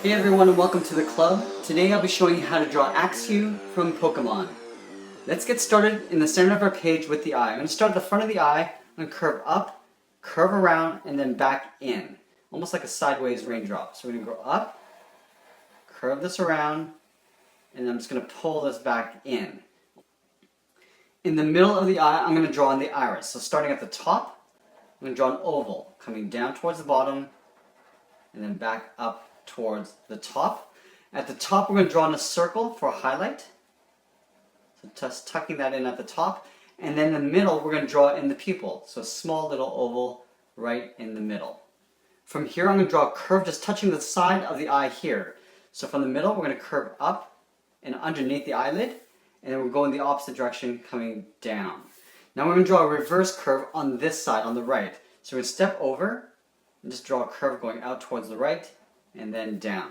Hey everyone and welcome to the club. Today I'll be showing you how to draw Axew from Pokemon. Let's get started in the center of our page with the eye. I'm going to start at the front of the eye and curve up, curve around, and then back in. Almost like a sideways raindrop. So we're going to go up, curve this around, and I'm just going to pull this back in. In the middle of the eye, I'm going to draw in the iris. So starting at the top, I'm going to draw an oval coming down towards the bottom, and then back up towards the top. At the top we're going to draw in a circle for a highlight. So just tucking that in at the top. And then in the middle we're going to draw in the pupil. So a small little oval right in the middle. From here I'm going to draw a curve just touching the side of the eye here. So from the middle we're going to curve up and underneath the eyelid. And then we'll go in the opposite direction coming down. Now we're going to draw a reverse curve on this side, on the right. So we're going to step over and just draw a curve going out towards the right and then down.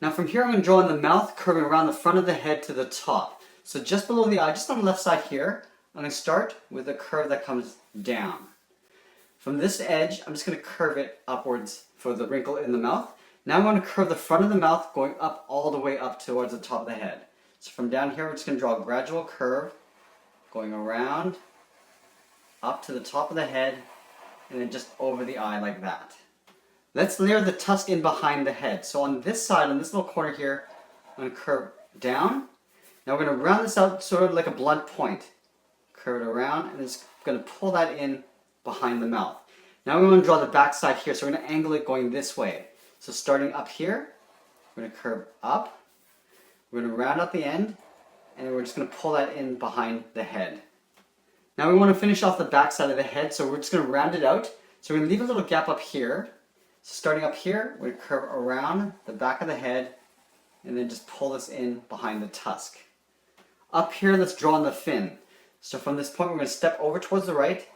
Now from here I'm going to draw in the mouth, curving around the front of the head to the top. So just below the eye, just on the left side here, I'm going to start with a curve that comes down. From this edge, I'm just going to curve it upwards for the wrinkle in the mouth. Now I'm going to curve the front of the mouth going up all the way up towards the top of the head. So from down here, we're just going to draw a gradual curve going around, up to the top of the head, and then just over the eye like that. Let's layer the tusk in behind the head. So on this side, on this little corner here, I'm going to curve down. Now we're going to round this out sort of like a blunt point. Curve it around, and it's going to pull that in behind the mouth. Now we're going to draw the back side here, so we're going to angle it going this way. So starting up here, we're going to curve up. We're going to round out the end, and we're just going to pull that in behind the head. Now we want to finish off the back side of the head, so we're just going to round it out. So we're going to leave a little gap up here. So starting up here, we're going to curve around the back of the head and then just pull this in behind the tusk. Up here, let's draw on the fin. So from this point, we're going to step over towards the right,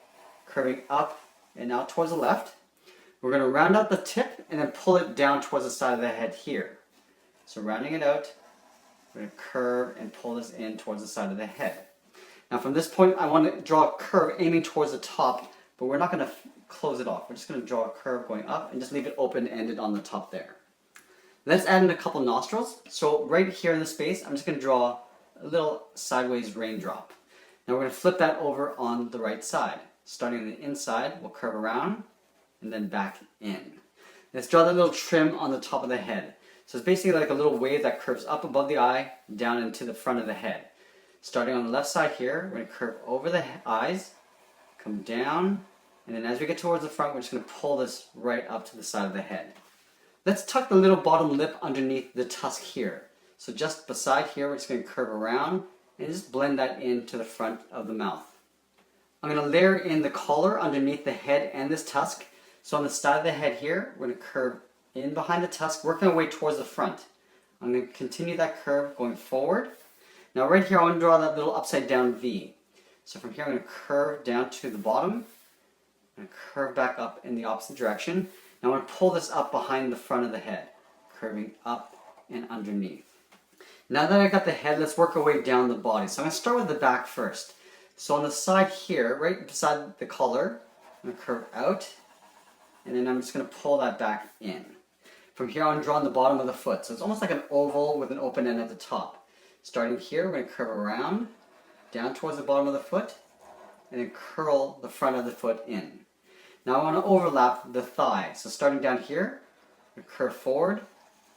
curving up and out towards the left. We're going to round out the tip and then pull it down towards the side of the head here. So rounding it out, we're going to curve and pull this in towards the side of the head. Now from this point, I want to draw a curve aiming towards the top, but we're not going to close it off. We're just going to draw a curve going up and just leave it open-ended on the top there. Let's add in a couple nostrils. So right here in the space, I'm just going to draw a little sideways raindrop. Now we're going to flip that over on the right side. Starting on the inside, we'll curve around and then back in. Let's draw that little trim on the top of the head. So it's basically like a little wave that curves up above the eye, down into the front of the head. Starting on the left side here, we're going to curve over the eyes, come down, and then as we get towards the front, we're just going to pull this right up to the side of the head. Let's tuck the little bottom lip underneath the tusk here. So just beside here, we're just going to curve around and just blend that into the front of the mouth. I'm going to layer in the collar underneath the head and this tusk. So on the side of the head here, we're going to curve in behind the tusk, working our way towards the front. I'm going to continue that curve going forward. Now right here, I want to draw that little upside down V. So from here, I'm going to curve down to the bottom and curve back up in the opposite direction. Now I want to pull this up behind the front of the head, curving up and underneath. Now that I got the head, let's work our way down the body. So I'm going to start with the back first. So on the side here, right beside the collar, I'm going to curve out, and then I'm just going to pull that back in. From here, I'm drawing the bottom of the foot. So it's almost like an oval with an open end at the top. Starting here, we're going to curve around, down towards the bottom of the foot, and then curl the front of the foot in. Now I want to overlap the thigh. So starting down here, we curve forward,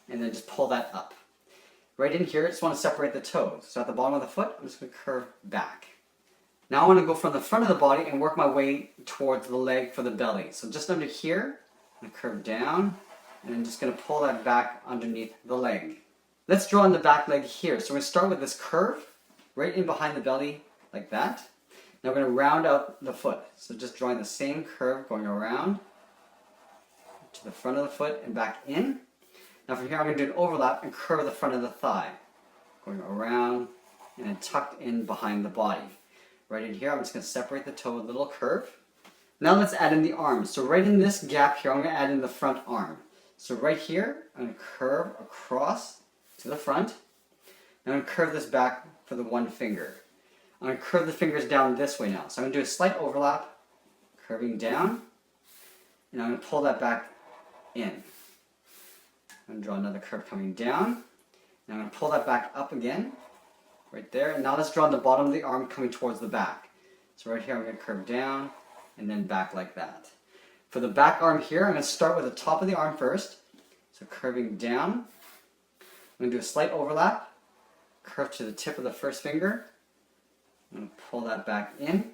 and then just pull that up. Right in here, I just want to separate the toes. So at the bottom of the foot, I'm just going to curve back. Now I want to go from the front of the body and work my way towards the leg for the belly. So just under here, I'm going to curve down, and I'm just going to pull that back underneath the leg. Let's draw on the back leg here. So we're going to start with this curve, right in behind the belly, like that. Now we're going to round out the foot. So just drawing the same curve going around to the front of the foot and back in. Now from here I'm going to do an overlap and curve the front of the thigh. Going around and then tucked in behind the body. Right in here I'm just going to separate the toe with a little curve. Now let's add in the arms. So right in this gap here I'm going to add in the front arm. So right here I'm going to curve across to the front. Now I'm going to curve this back for the one finger. I'm going to curve the fingers down this way now. So I'm going to do a slight overlap, curving down, and I'm going to pull that back in. I'm going to draw another curve coming down. And I'm going to pull that back up again, right there. And now let's draw the bottom of the arm coming towards the back. So right here I'm going to curve down and then back like that. For the back arm here, I'm going to start with the top of the arm first. So curving down. I'm going to do a slight overlap. Curve to the tip of the first finger. I'm going to pull that back in.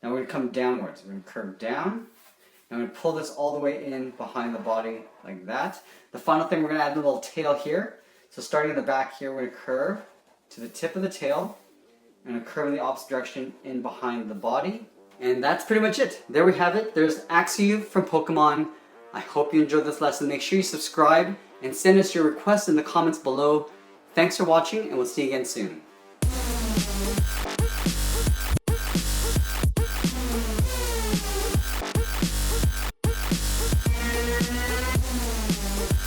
Now we're going to come downwards. We're going to curve down. I'm going to pull this all the way in behind the body like that. The final thing, we're going to add a little tail here. So starting in the back here, we're going to curve to the tip of the tail. I'm going to curve in the opposite direction in behind the body. And that's pretty much it. There we have it. There's Axew from Pokemon. I hope you enjoyed this lesson. Make sure you subscribe and send us your requests in the comments below. Thanks for watching, and we'll see you again soon.